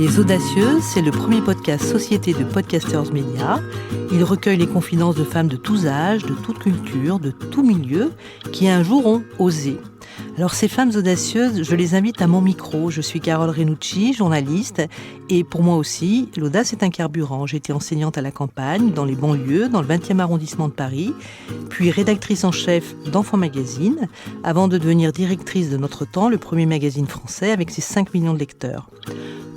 Les Audacieuses, c'est le premier podcast Société de Podcasters Média. Il recueille les confidences de femmes de tous âges, de toute culture, de tout milieu, qui un jour ont osé. Alors ces femmes audacieuses, je les invite à mon micro. Je suis Carole Renucci, journaliste, et pour moi aussi, l'audace est un carburant. J'étais enseignante à la campagne, dans les banlieues, dans le 20e arrondissement de Paris, puis rédactrice en chef d'Enfants Magazine, avant de devenir directrice de Notre Temps, le premier magazine français avec ses 5 millions de lecteurs.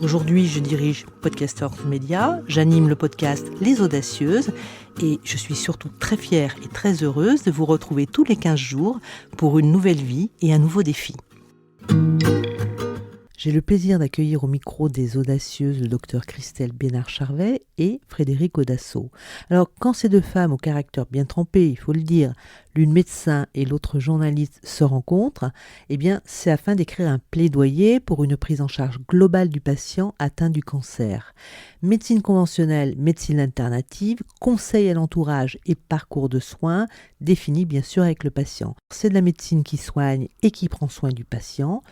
Aujourd'hui, je dirige Podcasters Média, j'anime le podcast Les Audacieuses et je suis surtout très fière et très heureuse de vous retrouver tous les 15 jours pour une nouvelle vie et un nouveau défi. J'ai le plaisir d'accueillir au micro des Audacieuses le docteur Christelle Bénard-Charvet et Frédéric Audasso. Alors, quand ces deux femmes au caractère bien trempé, il faut le dire, l'une médecin et l'autre journaliste se rencontrent, eh bien, c'est afin d'écrire un plaidoyer pour une prise en charge globale du patient atteint du cancer. Médecine conventionnelle, médecine alternative, conseil à l'entourage et parcours de soins définis bien sûr avec le patient. C'est de la médecine qui soigne et qui prend soin du patient,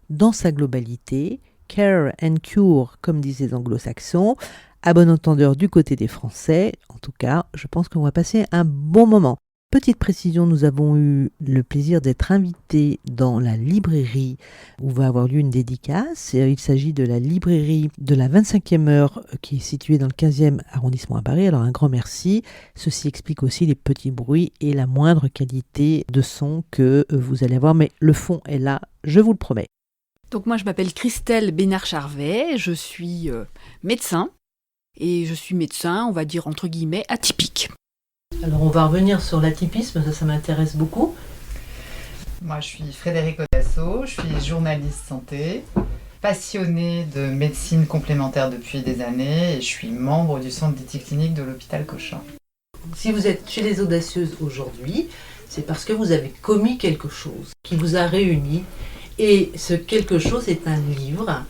dans sa globalité, care and cure, comme disent les anglo-saxons, à bon entendeur du côté des Français. En tout cas, je pense qu'on va passer un bon moment. Petite précision, nous avons eu le plaisir d'être invités dans la librairie où va avoir lieu une dédicace. Il s'agit de la librairie de la 25e heure qui est située dans le 15e arrondissement à Paris. Alors un grand merci. Ceci explique aussi les petits bruits et la moindre qualité de son que vous allez avoir. Mais le fond est là, je vous le promets. Donc moi je m'appelle Christelle Bénard-Charvet, je suis médecin et je suis médecin, on va dire entre guillemets, atypique. Alors on va revenir sur l'atypisme, ça m'intéresse beaucoup. Moi je suis Frédéric Audasso, je suis journaliste santé, passionnée de médecine complémentaire depuis des années et je suis membre du centre d'éthique clinique de l'hôpital Cochin. Si vous êtes chez les Audacieuses aujourd'hui, c'est parce que vous avez commis quelque chose qui vous a réunis. Et ce quelque chose est un livre.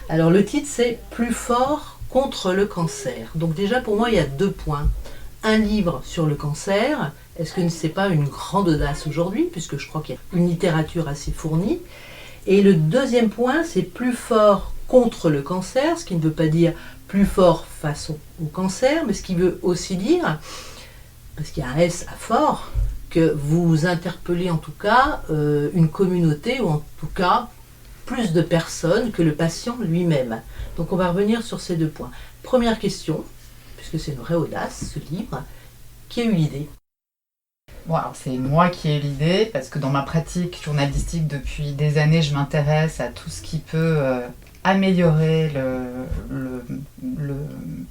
Alors le titre c'est « Plus fort contre le cancer ». Donc déjà pour moi il y a 2 points. Un livre sur le cancer, est-ce que ce n'est pas une grande audace aujourd'hui, puisque je crois qu'il y a une littérature assez fournie. Et le deuxième point c'est « Plus fort contre le cancer », ce qui ne veut pas dire plus fort face au cancer, mais ce qui veut aussi dire, parce qu'il y a un S à fort, que vous interpellez en tout cas une communauté ou en tout cas plus de personnes que le patient lui-même. Donc on va revenir sur ces 2 points. Première question, puisque c'est une vraie audace ce livre, qui a eu l'idée ? Bon, alors c'est moi qui ai eu l'idée parce que dans ma pratique journalistique depuis des années je m'intéresse à tout ce qui peut améliorer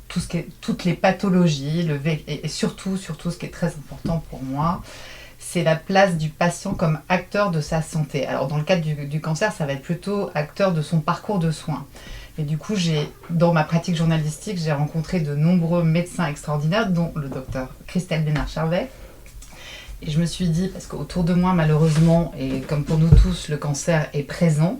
toutes les pathologies et surtout ce qui est très important pour moi, c'est la place du patient comme acteur de sa santé. Alors dans le cadre du cancer, ça va être plutôt acteur de son parcours de soins. Et du coup, dans ma pratique journalistique, j'ai rencontré de nombreux médecins extraordinaires, dont le docteur Christelle Bénard-Charvet. Et je me suis dit, parce qu'autour de moi, malheureusement, et comme pour nous tous, le cancer est présent,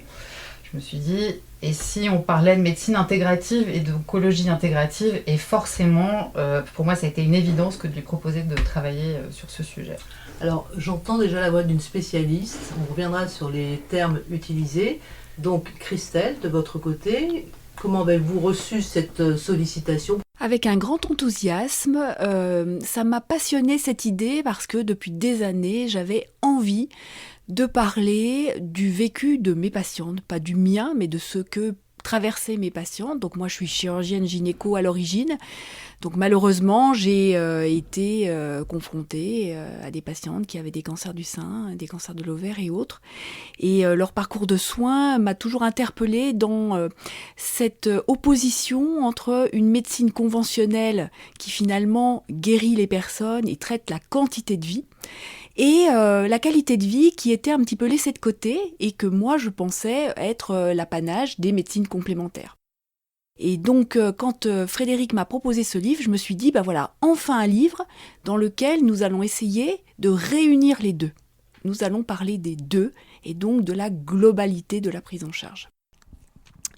je me suis dit, et si on parlait de médecine intégrative et d'oncologie intégrative, et forcément, pour moi, ça a été une évidence que de lui proposer de travailler sur ce sujet. Alors, j'entends déjà la voix d'une spécialiste, on reviendra sur les termes utilisés. Donc, Christelle, de votre côté, comment avez-vous reçu cette sollicitation ? Avec un grand enthousiasme, ça m'a passionnée cette idée parce que depuis des années, j'avais envie de parler du vécu de mes patientes, pas du mien, mais de ce que traversaient mes patientes. Donc moi, je suis chirurgienne gynéco à l'origine. Donc malheureusement, j'ai été confrontée à des patientes qui avaient des cancers du sein, des cancers de l'ovaire et autres. Et leur parcours de soins m'a toujours interpellée dans cette opposition entre une médecine conventionnelle qui finalement guérit les personnes et traite la quantité de vie, et la qualité de vie qui était un petit peu laissée de côté et que moi je pensais être l'apanage des médecines complémentaires. Et donc quand Frédéric m'a proposé ce livre, je me suis dit, voilà, enfin un livre dans lequel nous allons essayer de réunir les deux. Nous allons parler des deux et donc de la globalité de la prise en charge.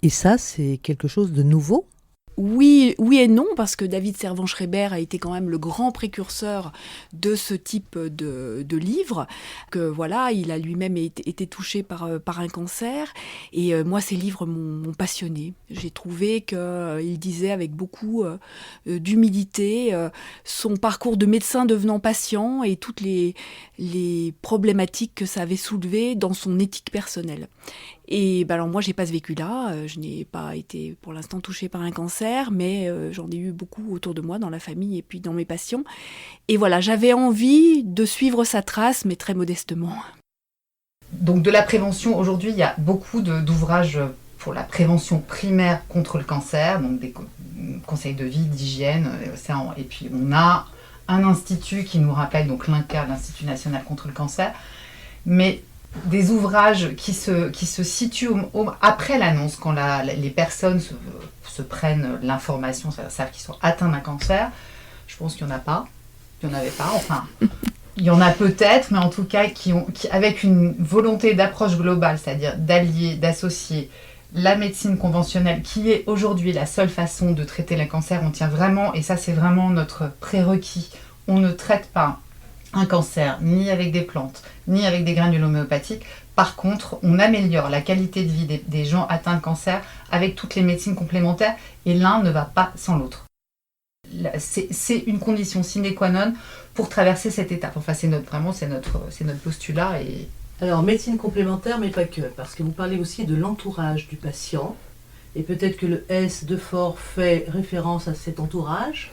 Et ça, c'est quelque chose de nouveau ? Oui et non, parce que David Servan-Schreiber a été quand même le grand précurseur de ce type de livre, que voilà, il a lui-même été touché par un cancer, et moi ces livres m'ont passionné. J'ai trouvé qu'il disait avec beaucoup d'humilité son parcours de médecin devenant patient et toutes les problématiques que ça avait soulevées dans son éthique personnelle. Et alors moi, j'ai pas ce vécu-là. Je n'ai pas été pour l'instant touchée par un cancer, mais j'en ai eu beaucoup autour de moi, dans la famille et puis dans mes patients. Et voilà, j'avais envie de suivre sa trace, mais très modestement. Donc de la prévention, aujourd'hui, il y a beaucoup d'ouvrages pour la prévention primaire contre le cancer, donc des conseils de vie, d'hygiène. Et puis on a un institut qui nous rappelle, donc l'INCa, l'Institut national contre le cancer. Mais des ouvrages qui se situent après l'annonce, quand les personnes se prennent l'information, savent qu'ils sont atteints d'un cancer. Je pense qu'il n'y en a pas. Il n'y en avait pas, enfin. Il y en a peut-être, mais en tout cas, qui avec une volonté d'approche globale, c'est-à-dire d'allier, d'associer la médecine conventionnelle, qui est aujourd'hui la seule façon de traiter le cancer. On tient vraiment, et ça c'est vraiment notre prérequis, on ne traite pas un cancer, ni avec des plantes, ni avec des granules homéopathiques. Par contre, on améliore la qualité de vie des gens atteints de cancer avec toutes les médecines complémentaires, et l'un ne va pas sans l'autre. C'est une condition sine qua non pour traverser cette étape. Enfin, c'est notre postulat. Alors, médecine complémentaire, mais pas que, parce que vous parlez aussi de l'entourage du patient, et peut-être que le S de Fort fait référence à cet entourage,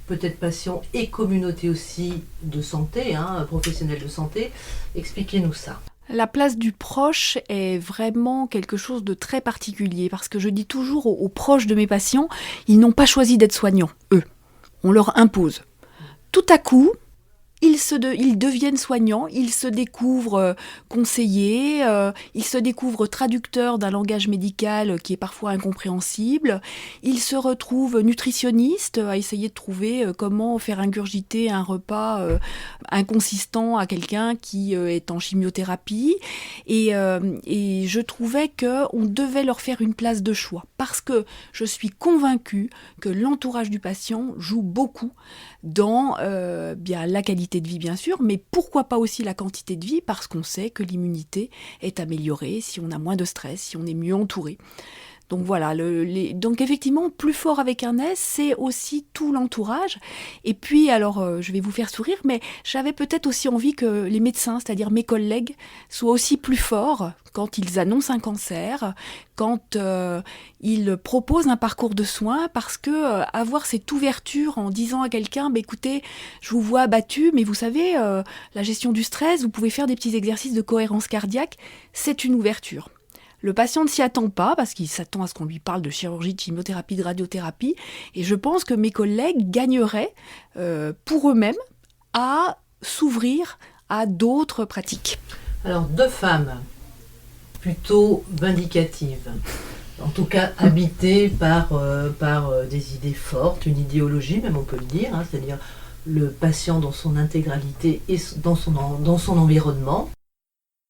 peut-être patient et communauté aussi de santé, professionnels de santé. Expliquez-nous ça. La place du proche est vraiment quelque chose de très particulier, parce que je dis toujours aux proches de mes patients, ils n'ont pas choisi d'être soignants, eux. On leur impose. Tout à coup, ils deviennent soignants, ils se découvrent conseillers, ils se découvrent traducteurs d'un langage médical qui est parfois incompréhensible, ils se retrouvent nutritionnistes à essayer de trouver comment faire ingurgiter un repas inconsistant à quelqu'un qui est en chimiothérapie, et je trouvais qu'on devait leur faire une place de choix, parce que je suis convaincue que l'entourage du patient joue beaucoup dans bien la qualité de vie bien sûr, mais pourquoi pas aussi la quantité de vie, parce qu'on sait que l'immunité est améliorée si on a moins de stress, si on est mieux entouré. Donc voilà, donc effectivement, plus fort avec un S, c'est aussi tout l'entourage. Et puis, alors, je vais vous faire sourire, mais j'avais peut-être aussi envie que les médecins, c'est-à-dire mes collègues, soient aussi plus forts quand ils annoncent un cancer, quand ils proposent un parcours de soins, parce que avoir cette ouverture en disant à quelqu'un, écoutez, je vous vois abattu, mais vous savez, la gestion du stress, vous pouvez faire des petits exercices de cohérence cardiaque, c'est une ouverture. Le patient ne s'y attend pas, parce qu'il s'attend à ce qu'on lui parle de chirurgie, de chimiothérapie, de radiothérapie. Et je pense que mes collègues gagneraient pour eux-mêmes à s'ouvrir à d'autres pratiques. Alors, 2 femmes plutôt vindicatives, en tout cas habitées par des idées fortes, une idéologie même on peut le dire, c'est-à-dire le patient dans son intégralité et dans son environnement.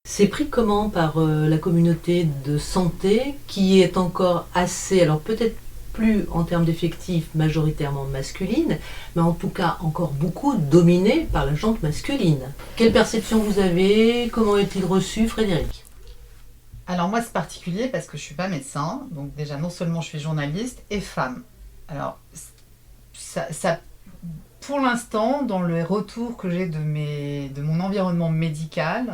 C'est pris comment par la communauté de santé qui est encore assez, alors peut-être plus en termes d'effectifs majoritairement masculine, mais en tout cas encore beaucoup dominée par la gente masculine. Quelle perception vous avez? Comment est-il reçu, Frédéric? Alors moi c'est particulier parce que je ne suis pas médecin, donc déjà non seulement je suis journaliste et femme. Alors ça pour l'instant, dans les retours que j'ai de mon environnement médical,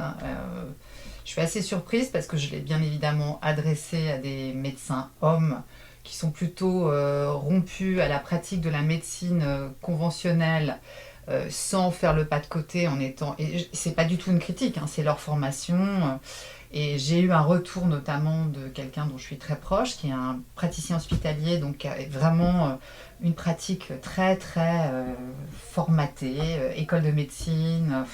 je suis assez surprise parce que je l'ai bien évidemment adressé à des médecins hommes qui sont plutôt rompus à la pratique de la médecine conventionnelle sans faire le pas de côté en étant... Et c'est pas du tout une critique, c'est leur formation. Et j'ai eu un retour notamment de quelqu'un dont je suis très proche, qui est un praticien hospitalier, donc qui a vraiment une pratique très très formatée, école de médecine,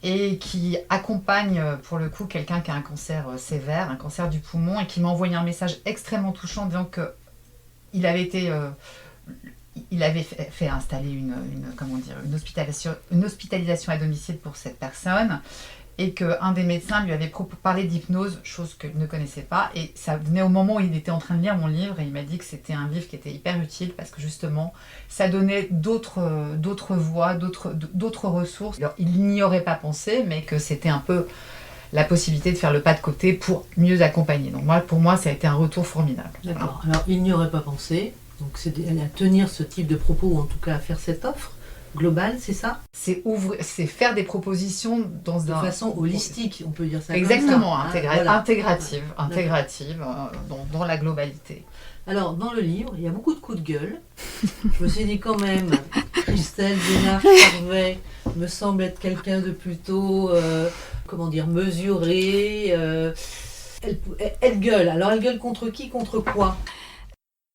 et qui accompagne pour le coup quelqu'un qui a un cancer sévère, un cancer du poumon, et qui m'a envoyé un message extrêmement touchant disant qu'il avait été... il avait fait installer une hospitalisation à domicile pour cette personne, et qu'un des médecins lui avait parlé d'hypnose, chose qu'il ne connaissait pas. Et ça venait au moment où il était en train de lire mon livre et il m'a dit que c'était un livre qui était hyper utile parce que justement, ça donnait d'autres voies, d'autres ressources. Alors, il n'y aurait pas pensé, mais que c'était un peu la possibilité de faire le pas de côté pour mieux accompagner. Donc pour moi, ça a été un retour formidable. D'accord. Alors, il n'y aurait pas pensé. Donc, c'est à tenir ce type de propos, ou en tout cas à faire cette offre globale, c'est ça ? C'est faire des propositions de façon holistique, on peut dire ça. Exactement, comme ça, voilà. intégrative dans la globalité. Alors, dans le livre, il y a beaucoup de coups de gueule. Je me suis dit quand même, Christelle Bénard-Charvet me semble être quelqu'un de plutôt, mesuré. Elle gueule. Alors, elle gueule contre qui, contre quoi ?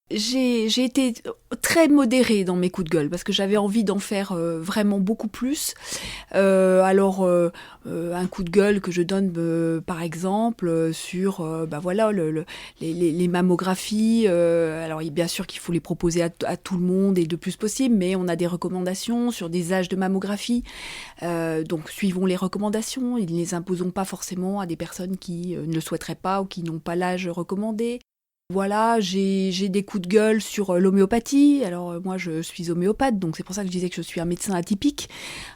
J'ai été très modérée dans mes coups de gueule parce que j'avais envie d'en faire vraiment beaucoup plus. Un coup de gueule que je donne par exemple sur les mammographies. Alors bien sûr qu'il faut les proposer à tout le monde et le plus possible, mais on a des recommandations sur des âges de mammographie. Donc suivons les recommandations, ne les imposons pas forcément à des personnes qui ne le souhaiteraient pas ou qui n'ont pas l'âge recommandé. Voilà, j'ai des coups de gueule sur l'homéopathie. Alors moi je suis homéopathe, donc c'est pour ça que je disais que je suis un médecin atypique.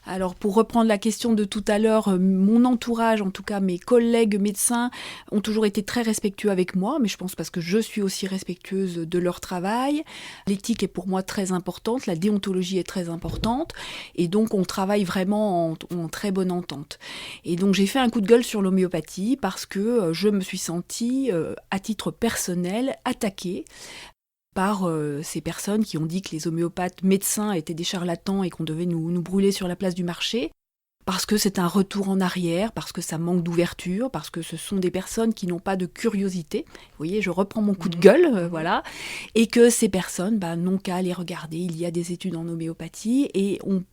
Alors pour reprendre la question de tout à l'heure, mon entourage, en tout cas mes collègues médecins, ont toujours été très respectueux avec moi, mais je pense parce que je suis aussi respectueuse de leur travail. L'éthique est pour moi très importante, la déontologie est très importante, et donc on travaille vraiment en très bonne entente. Et donc j'ai fait un coup de gueule sur l'homéopathie parce que je me suis sentie, à titre personnel, attaquée par ces personnes qui ont dit que les homéopathes médecins étaient des charlatans et qu'on devait nous brûler sur la place du marché, parce que c'est un retour en arrière, parce que ça manque d'ouverture, parce que ce sont des personnes qui n'ont pas de curiosité. Vous voyez, je reprends mon coup de gueule, voilà, et que ces personnes n'ont qu'à aller regarder. Il y a des études en homéopathie et on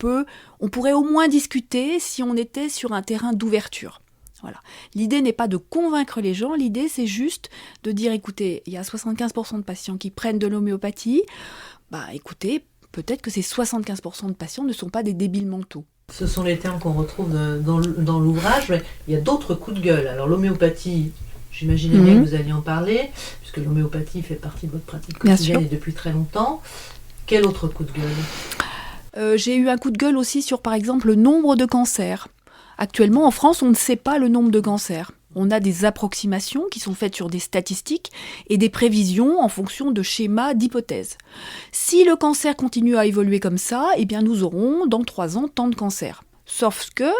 pourrait au moins discuter si on était sur un terrain d'ouverture. Voilà. L'idée n'est pas de convaincre les gens, l'idée c'est juste de dire écoutez, il y a 75% de patients qui prennent de l'homéopathie, écoutez, peut-être que ces 75% de patients ne sont pas des débiles mentaux. Ce sont les termes qu'on retrouve dans l'ouvrage, mais il y a d'autres coups de gueule. Alors l'homéopathie, j'imaginais bien que vous alliez en parler, puisque l'homéopathie fait partie de votre pratique quotidienne et depuis très longtemps. Quel autre coup de gueule ? J'ai eu un coup de gueule aussi sur par exemple le nombre de cancers. Actuellement, en France, on ne sait pas le nombre de cancers. On a des approximations qui sont faites sur des statistiques et des prévisions en fonction de schémas d'hypothèses. Si le cancer continue à évoluer comme ça, eh bien nous aurons dans 3 ans tant de cancers. Sauf que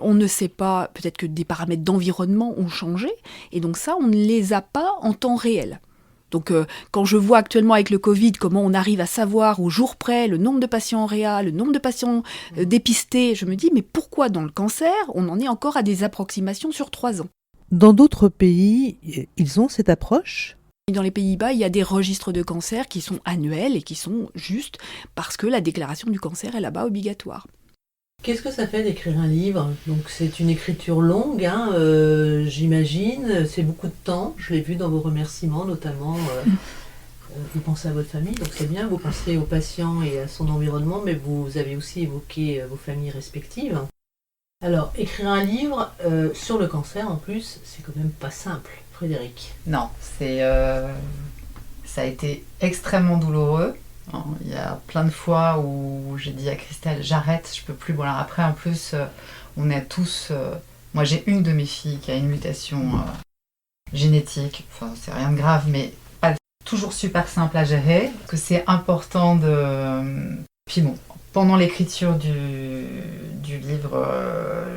on ne sait pas, peut-être que des paramètres d'environnement ont changé, et donc ça, on ne les a pas en temps réel. Donc quand je vois actuellement avec le Covid comment on arrive à savoir au jour près le nombre de patients en réa, le nombre de patients dépistés, je me dis mais pourquoi dans le cancer on en est encore à des approximations sur 3 ans ? Dans d'autres pays, ils ont cette approche ? Dans les Pays-Bas, il y a des registres de cancer qui sont annuels et qui sont justes parce que la déclaration du cancer est là-bas obligatoire. Qu'est-ce que ça fait d'écrire un livre ? Donc c'est une écriture longue, j'imagine, c'est beaucoup de temps, je l'ai vu dans vos remerciements notamment, vous pensez à votre famille, donc c'est bien, vous pensez aux patients et à son environnement, mais vous avez aussi évoqué vos familles respectives. Alors, écrire un livre sur le cancer en plus, c'est quand même pas simple, Frédéric. Non, ça a été extrêmement douloureux. Il y a plein de fois où j'ai dit à Christelle, j'arrête, je peux plus. Bon, alors après, en plus, on est tous... moi, j'ai une de mes filles qui a une mutation génétique. Enfin, c'est rien de grave, mais pas toujours super simple à gérer. Que c'est important de... Puis bon, pendant l'écriture du livre,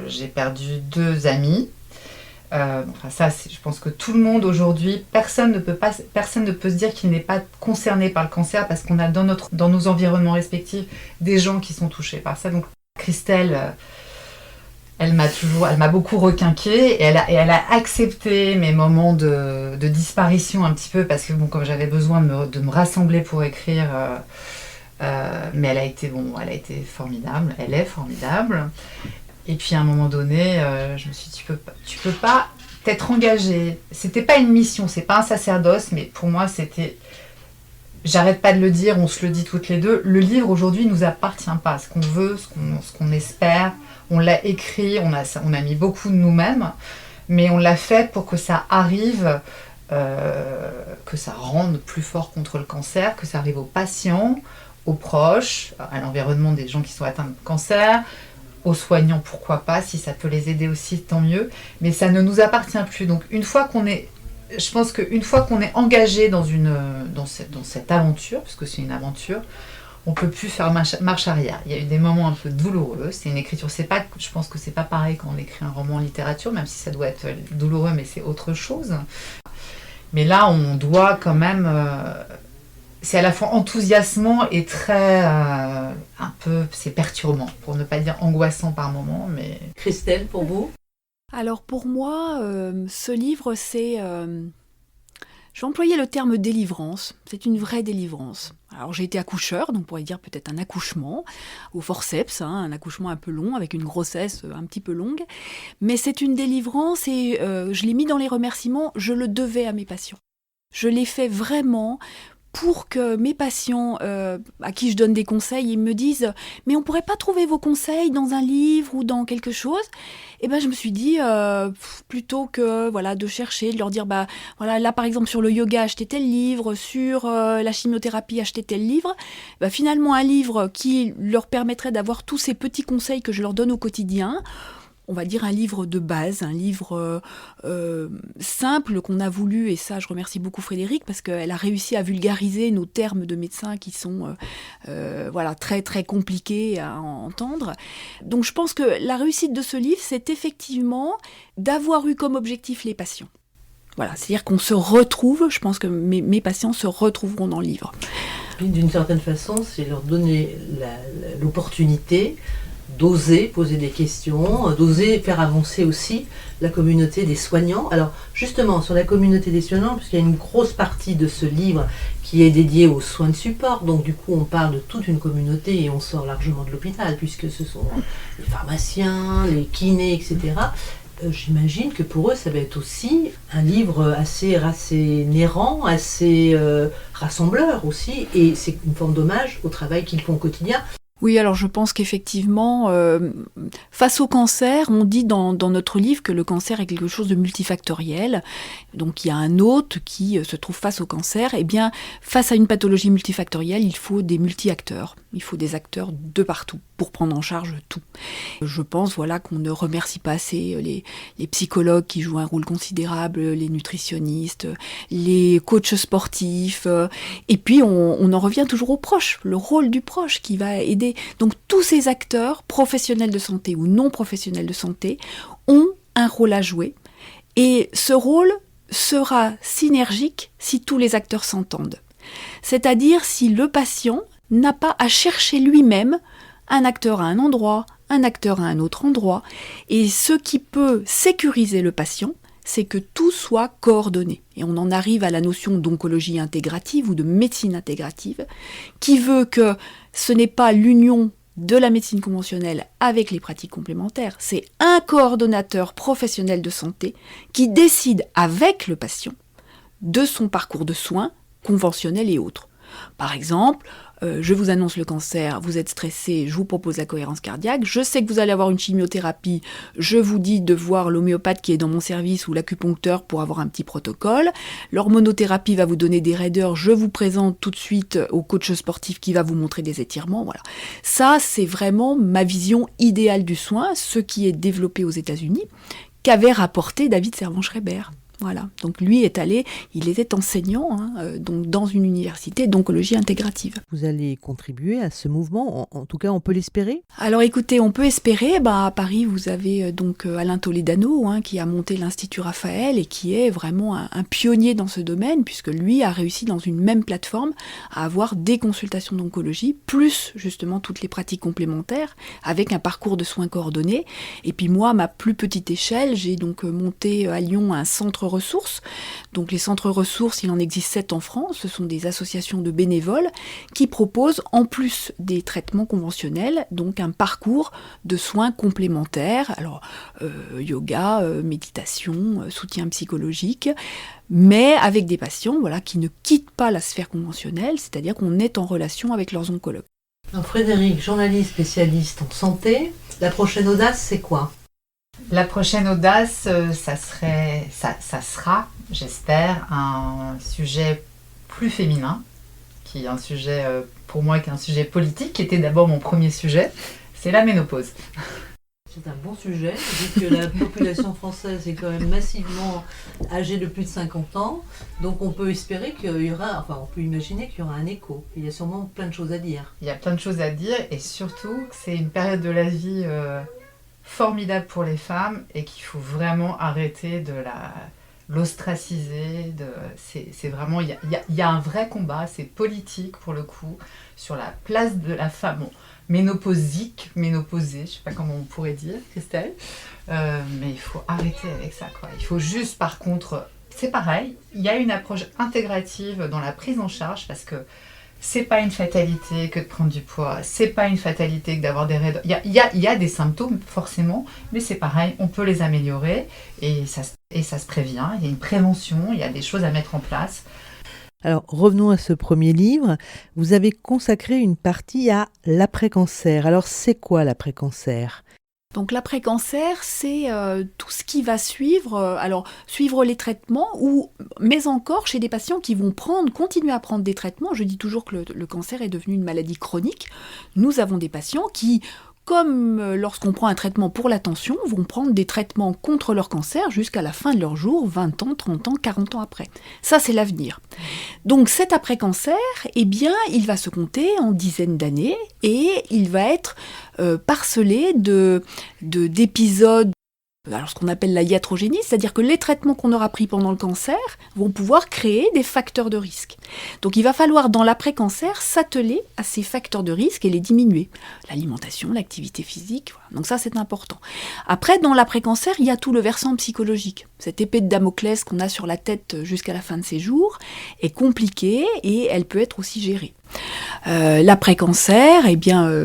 j'ai perdu 2 amis. Je pense que tout le monde aujourd'hui, personne ne peut se dire qu'il n'est pas concerné par le cancer parce qu'on a dans nos environnements respectifs des gens qui sont touchés par ça. Donc Christelle, elle m'a beaucoup requinquée et elle a accepté mes moments de disparition un petit peu parce que comme j'avais besoin de me rassembler pour écrire, mais elle a été formidable, elle est formidable. Et puis à un moment donné, je me suis dit, tu peux pas t'être engagée. C'était pas une mission, c'est pas un sacerdoce, mais pour moi c'était j'arrête pas de le dire, on se le dit toutes les deux, le livre aujourd'hui nous appartient pas. Ce qu'on veut, ce qu'on espère, on l'a écrit, on a mis beaucoup de nous-mêmes, mais on l'a fait pour que ça arrive, que ça rende plus fort contre le cancer, que ça arrive aux patients, aux proches, à l'environnement des gens qui sont atteints de cancer, aux soignants, pourquoi pas, si ça peut les aider aussi, tant mieux, mais ça ne nous appartient plus. Donc je pense qu'une fois qu'on est engagé dans cette aventure, parce que c'est une aventure, on ne peut plus faire marche arrière. Il y a eu des moments un peu douloureux, c'est une écriture, je pense que c'est pas pareil quand on écrit un roman en littérature, même si ça doit être douloureux, mais c'est autre chose. Mais là, on doit quand même... c'est à la fois enthousiasmant et très... c'est perturbant, pour ne pas dire angoissant par moments, mais... Christelle, pour vous ? Alors pour moi, ce livre, c'est... je vais employer le terme délivrance. C'est une vraie délivrance. Alors j'ai été accoucheur, donc on pourrait dire peut-être un accouchement au forceps, un accouchement un peu long, avec une grossesse un petit peu longue. Mais c'est une délivrance et je l'ai mis dans les remerciements, je le devais à mes patients. Je l'ai fait vraiment pour que mes patients, à qui je donne des conseils, ils me disent « Mais on ne pourrait pas trouver vos conseils dans un livre ou dans quelque chose ?» Et ben je me suis dit, plutôt que de chercher, de leur dire « là par exemple sur le yoga, achetez tel livre, sur la chimiothérapie, achetez tel livre », finalement un livre qui leur permettrait d'avoir tous ces petits conseils que je leur donne au quotidien, on va dire un livre de base, un livre simple qu'on a voulu, et ça je remercie beaucoup Frédéric parce qu'elle a réussi à vulgariser nos termes de médecins qui sont très très compliqués à entendre. Donc je pense que la réussite de ce livre, c'est effectivement d'avoir eu comme objectif les patients. Voilà, c'est-à-dire qu'on se retrouve, je pense que mes patients se retrouveront dans le livre. D'une certaine façon, c'est leur donner l'opportunité d'oser poser des questions, d'oser faire avancer aussi la communauté des soignants. Alors justement, sur la communauté des soignants, puisqu'il y a une grosse partie de ce livre qui est dédiée aux soins de support, donc du coup on parle de toute une communauté et on sort largement de l'hôpital, puisque ce sont les pharmaciens, les kinés, etc. J'imagine que pour eux, ça va être aussi un livre assez naissant, assez rassembleur aussi, et c'est une forme d'hommage au travail qu'ils font au quotidien. Oui, alors je pense qu'effectivement, face au cancer, on dit dans notre livre que le cancer est quelque chose de multifactoriel. Donc il y a un hôte qui se trouve face au cancer. Eh bien, face à une pathologie multifactorielle, il faut des multi-acteurs. Il faut des acteurs de partout pour prendre en charge tout. Je pense qu'on ne remercie pas assez les psychologues qui jouent un rôle considérable, les nutritionnistes, les coachs sportifs. Et puis on en revient toujours aux proches, le rôle du proche qui va aider. Donc tous ces acteurs, professionnels de santé ou non professionnels de santé, ont un rôle à jouer. Et ce rôle sera synergique si tous les acteurs s'entendent. C'est-à-dire si le patient n'a pas à chercher lui-même un acteur à un endroit, un acteur à un autre endroit. Et ce qui peut sécuriser le patient, c'est que tout soit coordonné. Et on en arrive à la notion d'oncologie intégrative ou de médecine intégrative, qui veut que ce n'est pas l'union de la médecine conventionnelle avec les pratiques complémentaires, c'est un coordonnateur professionnel de santé qui décide avec le patient de son parcours de soins conventionnels et autres. Par exemple, je vous annonce le cancer, vous êtes stressé, je vous propose la cohérence cardiaque, je sais que vous allez avoir une chimiothérapie, je vous dis de voir l'homéopathe qui est dans mon service ou l'acupuncteur pour avoir un petit protocole, l'hormonothérapie va vous donner des raideurs, je vous présente tout de suite au coach sportif qui va vous montrer des étirements, voilà. Ça, c'est vraiment ma vision idéale du soin, ce qui est développé aux États-Unis, qu'avait rapporté David Servan-Schreiber. Voilà, donc lui il était enseignant donc dans une université d'oncologie intégrative. Vous allez contribuer à ce mouvement, en tout cas on peut l'espérer ? Alors écoutez, on peut espérer, à Paris vous avez donc Alain Toledano qui a monté l'Institut Raphaël et qui est vraiment un pionnier dans ce domaine puisque lui a réussi dans une même plateforme à avoir des consultations d'oncologie plus justement toutes les pratiques complémentaires avec un parcours de soins coordonnés. Et puis moi, à ma plus petite échelle, j'ai donc monté à Lyon un centre ressources. Donc les centres ressources, il en existe 7 en France. Ce sont des associations de bénévoles qui proposent, en plus des traitements conventionnels, donc un parcours de soins complémentaires. Alors yoga, méditation, soutien psychologique, mais avec des patients qui ne quittent pas la sphère conventionnelle, c'est-à-dire qu'on est en relation avec leurs oncologues. Alors Frédéric, journaliste spécialiste en santé, la prochaine audace, c'est quoi ? La prochaine audace, ça sera, j'espère, un sujet plus féminin, qui est un sujet, pour moi, qui est un sujet politique, qui était d'abord mon premier sujet, c'est la ménopause. C'est un bon sujet, vu que la population française est quand même massivement âgée de plus de 50 ans, donc on peut espérer qu'il y aura, on peut imaginer qu'il y aura un écho. Il y a sûrement plein de choses à dire. Il y a plein de choses à dire, et surtout que c'est une période de la vie formidable pour les femmes, et qu'il faut vraiment arrêter de l'ostraciser. C'est vraiment, il y a un vrai combat, c'est politique pour le coup, sur la place de la femme. Bon, ménopausée, je ne sais pas comment on pourrait dire, Christelle, mais il faut arrêter avec ça, quoi. Il faut juste, par contre, c'est pareil, il y a une approche intégrative dans la prise en charge, parce que c'est pas une fatalité que de prendre du poids, c'est pas une fatalité que d'avoir des raides. Il y a des symptômes, forcément, mais c'est pareil, on peut les améliorer, et ça se prévient, il y a une prévention, il y a des choses à mettre en place. Alors revenons à ce premier livre. Vous avez consacré une partie à l'après-cancer. Alors c'est quoi l'après-cancer ? Donc l'après-cancer, c'est tout ce qui va suivre, suivre les traitements, mais encore chez des patients qui vont continuer à prendre des traitements. Je dis toujours que le cancer est devenu une maladie chronique. Nous avons des patients qui, comme lorsqu'on prend un traitement pour la tension, vont prendre des traitements contre leur cancer jusqu'à la fin de leur jour, 20 ans, 30 ans, 40 ans après. Ça, c'est l'avenir. Donc cet après-cancer, il va se compter en dizaines d'années et il va être parcelé d'épisodes, alors ce qu'on appelle la iatrogénie, c'est-à-dire que les traitements qu'on aura pris pendant le cancer vont pouvoir créer des facteurs de risque. Donc il va falloir dans l'après-cancer s'atteler à ces facteurs de risque et les diminuer. L'alimentation, l'activité physique, voilà. Donc ça c'est important. Après, dans l'après-cancer, il y a tout le versant psychologique. Cette épée de Damoclès qu'on a sur la tête jusqu'à la fin de ses jours est compliquée et elle peut être aussi gérée. L'après-cancer,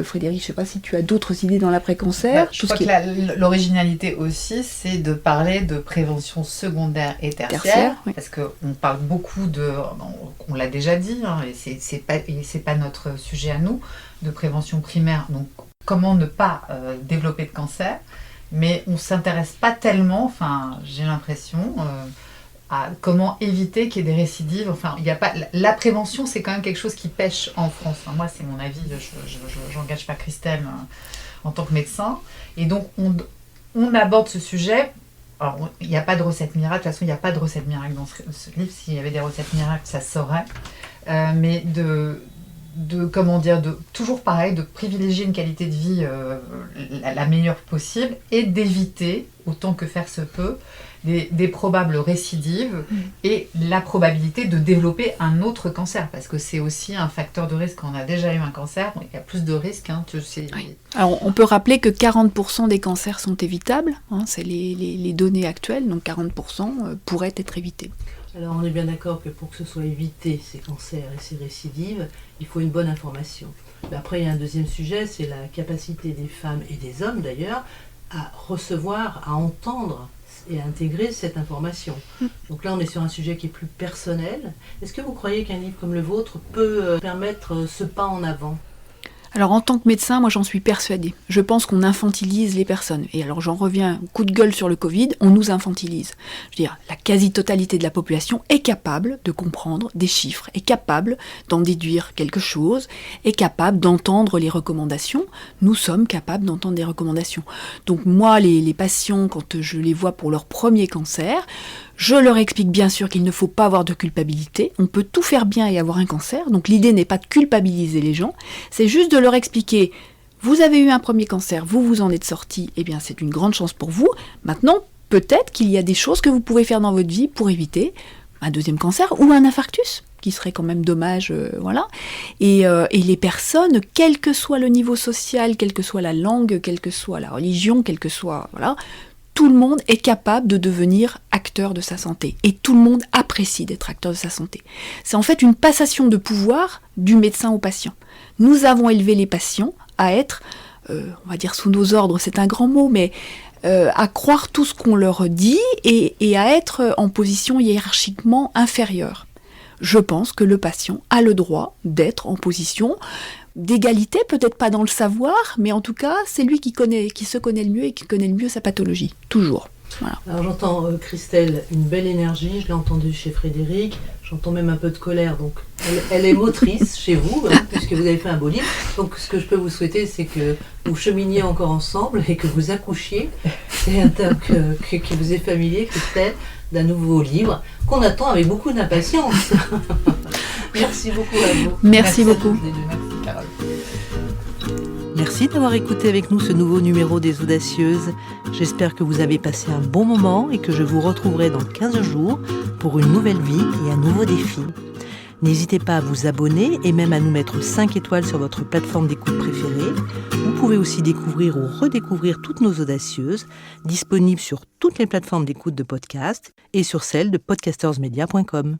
Frédéric, je ne sais pas si tu as d'autres idées dans l'après-cancer. Je crois que l'originalité aussi, c'est de parler de prévention secondaire et tertiaire, oui. Parce qu'on parle beaucoup on l'a déjà dit, hein, et c'est pas notre sujet à nous, de prévention primaire. Donc, comment ne pas développer de cancer, mais on ne s'intéresse pas tellement, j'ai l'impression, à comment éviter qu'il y ait des récidives. Il y a pas, la prévention, c'est quand même quelque chose qui pêche en France. Moi, c'est mon avis, je n'engage pas Christelle en tant que médecin. Et donc, on aborde ce sujet. Alors, il n'y a pas de recette miracle. De toute façon, il n'y a pas de recette miracle dans ce livre. S'il y avait des recettes miracles, ça se saurait. Mais toujours pareil, de privilégier une qualité de vie la meilleure possible et d'éviter, autant que faire se peut, des probables récidives et la probabilité de développer un autre cancer, parce que c'est aussi un facteur de risque. Quand on a déjà eu un cancer, il y a plus de risques. Tu sais. Oui. Alors, on peut rappeler que 40% des cancers sont évitables, c'est les données actuelles, donc 40% pourraient être évités. Alors on est bien d'accord que pour que ce soit évité, ces cancers et ces récidives, il faut une bonne information. Mais après, il y a un deuxième sujet, c'est la capacité des femmes et des hommes d'ailleurs à recevoir, à entendre et à intégrer cette information. Donc là, on est sur un sujet qui est plus personnel. Est-ce que vous croyez qu'un livre comme le vôtre peut permettre ce pas en avant ? Alors en tant que médecin, moi j'en suis persuadée. Je pense qu'on infantilise les personnes. Et alors j'en reviens, coup de gueule sur le Covid, on nous infantilise. Je veux dire, la quasi-totalité de la population est capable de comprendre des chiffres, est capable d'en déduire quelque chose, est capable d'entendre les recommandations. Nous sommes capables d'entendre des recommandations. Donc moi, les patients, quand je les vois pour leur premier cancer, je leur explique bien sûr qu'il ne faut pas avoir de culpabilité. On peut tout faire bien et avoir un cancer. Donc l'idée n'est pas de culpabiliser les gens, c'est juste de leur expliquer, vous avez eu un premier cancer, vous vous en êtes sorti, eh bien c'est une grande chance pour vous. Maintenant, peut-être qu'il y a des choses que vous pouvez faire dans votre vie pour éviter un deuxième cancer ou un infarctus, qui serait quand même dommage, voilà. Et les personnes, quel que soit le niveau social, quelle que soit la langue, quelle que soit la religion, quelle que soit, voilà, tout le monde est capable de devenir acteur de sa santé. Et tout le monde apprécie d'être acteur de sa santé. C'est en fait une passation de pouvoir du médecin au patient. Nous avons élevé les patients à être, on va dire sous nos ordres, c'est un grand mot, mais à croire tout ce qu'on leur dit et à être en position hiérarchiquement inférieure. Je pense que le patient a le droit d'être en position d'égalité, peut-être pas dans le savoir, mais en tout cas, c'est lui qui se connaît le mieux et qui connaît le mieux sa pathologie, toujours. Voilà. Alors j'entends Christelle, une belle énergie, je l'ai entendue chez Frédéric, j'entends même un peu de colère, donc elle est motrice chez vous, puisque vous avez fait un beau livre. Donc ce que je peux vous souhaiter, c'est que vous cheminiez encore ensemble et que vous accouchiez, c'est un terme qui vous est familier, Christelle, d'un nouveau livre qu'on attend avec beaucoup d'impatience. Merci beaucoup à vous. Merci beaucoup. Merci Carole. Merci d'avoir écouté avec nous ce nouveau numéro des Audacieuses. J'espère que vous avez passé un bon moment et que je vous retrouverai dans 15 jours pour une nouvelle vie et un nouveau défi. N'hésitez pas à vous abonner et même à nous mettre 5 étoiles sur votre plateforme d'écoute préférée. Vous pouvez aussi découvrir ou redécouvrir toutes nos Audacieuses, disponibles sur toutes les plateformes d'écoute de podcast et sur celle de podcastersmedia.com.